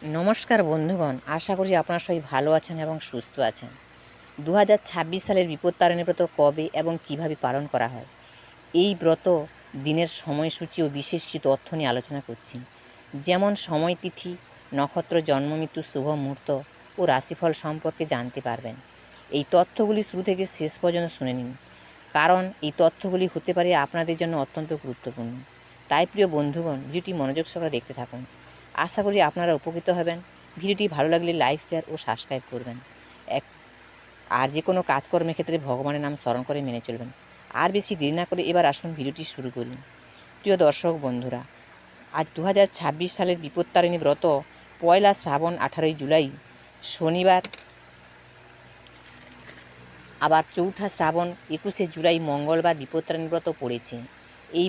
নমস্কার বন্ধুগণ, আশা করি আপনারা সবাই ভালো আছেন এবং সুস্থ আছেন। 2026 সালের বিপত্তারিণী ব্রত কবে এবং কিভাবে পালন করা হয়, এই ব্রত দিনের সময়সূচি ও বিশেষ কিছু তথ্য নিয়ে আলোচনা করছি। যেমন সময়, তিথি, নক্ষত্র, জন্ম, মৃত্যু, শুভ মুহূর্ত ও রাশিফল সম্পর্কে জানতে পারবেন। এই তথ্যগুলি শুরু থেকে শেষ পর্যন্ত শুনে নিন, কারণ এই তথ্যগুলি হতে পারে আপনাদের জন্য অত্যন্ত গুরুত্বপূর্ণ। তাই প্রিয় বন্ধুগণ, ভিডিওটি মনোযোগ সহকারে দেখতে থাকুন। আশা করি আপনারা উপকৃত হবেন। ভিডিওটি ভালো লাগলে লাইক, শেয়ার ও সাবস্ক্রাইব করবেন। এক আর যে কোনো কাজকর্মের ক্ষেত্রে ভগবানের নাম স্মরণ করে মেনে চলবেন। আর বেশি দেরি না করে এবার আসুন ভিডিওটি শুরু করুন। প্রিয় দর্শক বন্ধুরা, আজ 2026 সালের বিপত্তারিণী ব্রত পয়লা শ্রাবণ 18ই জুলাই শনিবার, আবার চৌঠা শ্রাবণ 21শে জুলাই মঙ্গলবার বিপত্তারিণী ব্রত পড়েছে। এই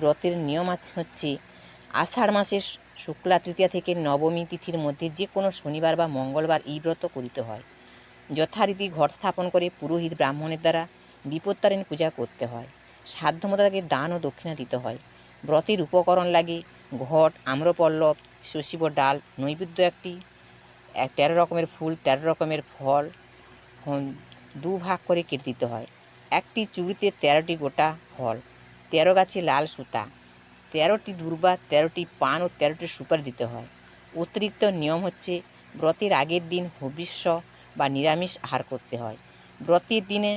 ব্রতের নিয়ম হচ্ছে আষাঢ় মাসের শুক্লা তৃতীয়া থেকে নবমী তিথির মধ্যে যে কোনো শনিবার বা মঙ্গলবার এই ব্রত করিতে হয়। যথারীতি ঘট স্থাপন করে পুরোহিত ব্রাহ্মণের দ্বারা বিপত্তারিণী পূজা করতে হয়। সাধ্যমতো তাকে দান ও দক্ষিণা দিতে হয়। ব্রতের উপকরণ লাগে ঘট, আম্রপল্লব, শশীব ডাল, নৈবেদ্য একটি, 13 রকমের ফুল, 13 রকমের ফল দুভাগ করে কেটে দিতে হয়। একটি চুড়িতে 13টি গোটা ফল, 13 গাছে লাল সুতা, 13টি দূর্বা, 13টি পান ও 13টি সুপারি দিতে হয়। অতিরিক্ত নিয়ম হচ্ছে ব্রতের আগের দিন হবিষ্য বা নিরামিষ আহার করতে হয়। ব্রতের দিনে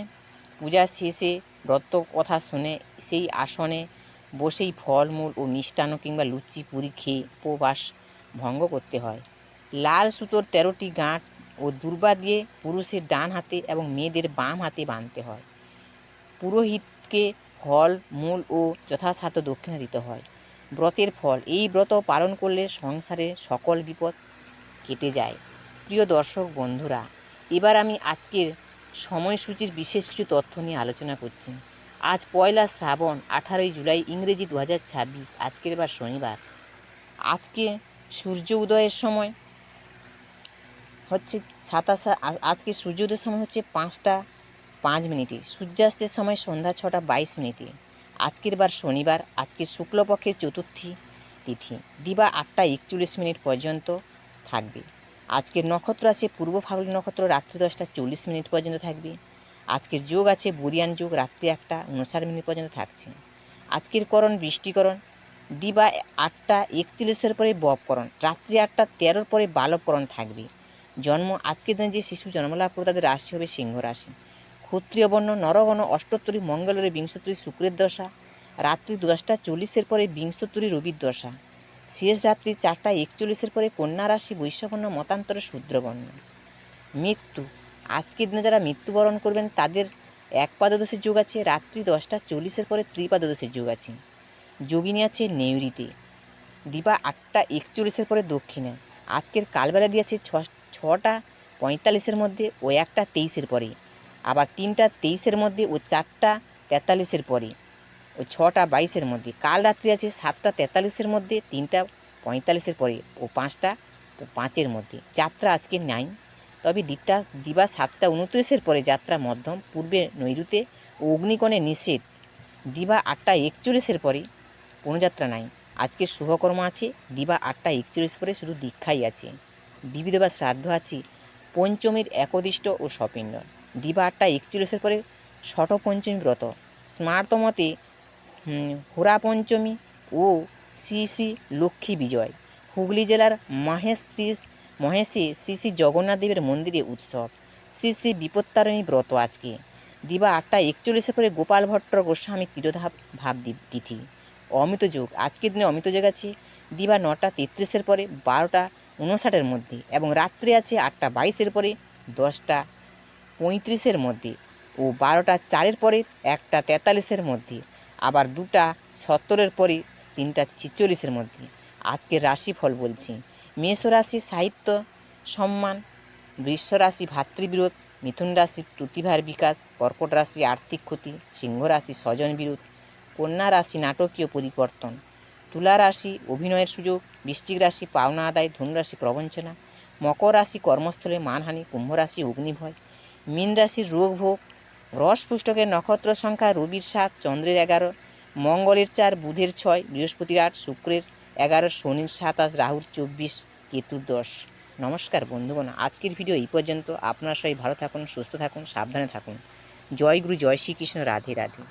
পূজা শেষে ব্রত কথা শুনে সেই আসনে বসেই ফলমূল ও মিষ্টান্ন কিংবা লুচি পুরি খেয়ে উপবাস ভঙ্গ করতে হয়। লাল সুতোর 13টি গাঁট ও দূর্বা দিয়ে পুরুষের ডান হাতে এবং মেয়েদের বাম হাতে বাঁধতে হয়। পুরোহিতকে ফল মূল ও যথাসাধ্য দক্ষিণা দিতে হয়। ব্রতের ফল, এই ব্রত পালন করলে সংসারে সকল বিপদ কেটে যায়। প্রিয় দর্শক বন্ধুরা, এবার আমি আজকের সময়সূচির বিশেষ কিছু তথ্য নিয়ে আলোচনা করছি। আজ পয়লা শ্রাবণ 18ই জুলাই ইংরেজি 2026, আজকের বার শনিবার। আজকে সূর্য উদয়ের সময় হচ্ছে আজকে সূর্যোদয়ের সময় হচ্ছে 5টা 5 মিনিটে, সূর্যাস্তের সময় সন্ধ্যা 6টা 22 মিনিটে। আজকের বার শনিবার, আজকে শুক্লপক্ষের চতুর্থী তিথি, দিবা 8টা 41 মিনিট পর্যন্ত থাকবে। আজকের নক্ষত্র আছে পূর্ব ফাল্গুনী নক্ষত্র, রাত্রি 10টা 40 মিনিট পর্যন্ত থাকবে। আজকের যোগ আছে বরিয়ান যোগ, রাত্রি 1টা 59 মিনিট পর্যন্ত থাকছে। আজকের করণ বৃষ্টিকরণ, দিবা 8টা 41-এর পরে ববকরণ, রাত্রি 8টা 13-র পরে বালবকরণ থাকবে। জন্ম, আজকের দিনে যে শিশু জন্মলাভ করে তাদের রাশি হবে সিংহ রাশি। ক্ষত্রিয় বর্ণ, নরবর্ণ, অষ্টোত্তরী মঙ্গলের বিংশোত্তরী শুক্রের দশা, রাত্রি 10টা 40-এর পরে বিংশোত্তরী রবির দশা। শেষ রাত্রি 4টা 41-এর পরে কন্যা রাশি বৈশ্যবর্ণ, মতান্তরে শূদ্রবর্ণ। মৃত্যু, আজকের দিনে যারা মৃত্যুবরণ করবেন তাদের একপাদদোষের যোগ আছে, রাত্রি 10টা 40-এর পরে ত্রিপাদদোষের যোগ আছে। যোগিনী আছে নেউরিতে, দিবা 8টা 41-এর পরে দক্ষিণে। আজকের কালবেলা দিয়েছে 6টা 45-এর মধ্যে ও 1টা 23-এর পরে, আবার 3টা 23-এর মধ্যে ও 4টা 43-এর পরে, ওই 6টা 22-এর মধ্যে। কাল রাত্রি আছে 7টা 43-এর মধ্যে, 3টা 45-এর পরে ও 5টা 5-এর মধ্যে। যাত্রা আজকে নাই, তবে দিবা 7টা 29-এর পরে যাত্রা মধ্যম, পূর্বে নৈরুতে ও অগ্নিকোণে নিষেধ। দিবা 8টা 41-এর পরে কোনো যাত্রা নাই। আজকে শুভকর্ম আছে দিবা 8টা 41 পরে, শুধু দীক্ষাই আছে। বিবিধ বা শ্রাদ্ধ আছে পঞ্চমীর একদিষ্ট ও সপিণ্ড। দিবা 8টা 41-এর পরে ষঠ পঞ্চমী ব্রত। স্মার্ত মতে হোরা পঞ্চমী ও শ্রী শ্রী লক্ষ্মী বিজয়। হুগলি জেলার মহেশে শ্রী শ্রী জগন্নাথ দেবের মন্দিরে উৎসব। শ্রী শ্রী বিপত্তারিণী ব্রত আজকে। দিবা 8টা 41-এর পরে গোপাল ভট্ট গোস্বামী তিরোধাব ভাব তিথি। অমিত যোগ, আজকের দিনে অমিত যোগ আছে দিবা 9টা 33-এর পরে 12টা 59-এর মধ্যে, এবং রাত্রে আছে 8টা 22-এর পরে 10টা 35-এর মধ্যে ও 12টা 4-এর পরে 1টা 43-এর মধ্যে, আবার 2টা 70-এর পরে 3টা 46-এর মধ্যে। আজকের রাশিফল বলছি। মেষ রাশি সাহিত্য সম্মান, বৃষ রাশি ভাতৃবিরোধ, মিথুন রাশি প্রতিভার বিকাশ, কর্কট রাশি আর্থিক ক্ষতি, সিংহ রাশি স্বজন বিরোধ, কন্যা রাশি নাটকীয় পরিবর্তন, তুলা রাশি অভিনয়ের সুযোগ, বৃশ্চিক রাশি পাওনা আদায়, ধনু রাশি প্রবঞ্চনা, মকর রাশি কর্মস্থলে মানহানি, কুম্ভ রাশি অগ্নিভয়, মীন রাশির রোগ ভোগ। রস পুষ্টকের নক্ষত্র সংখ্যা রবির 7, চন্দ্রের 11, মঙ্গলের 4, বুধের 6, বৃহস্পতির 8, শুক্রের 11 শনির 27, রাহুর 24, কেতুর 10। নমস্কার বন্ধুগণ, আজকের ভিডিও এই পর্যন্ত। আপনারা সবাই ভালো থাকুন, সুস্থ থাকুন, সাবধানে থাকুন। জয় গুরু, জয় শ্রীকৃষ্ণ, রাধে রাধে।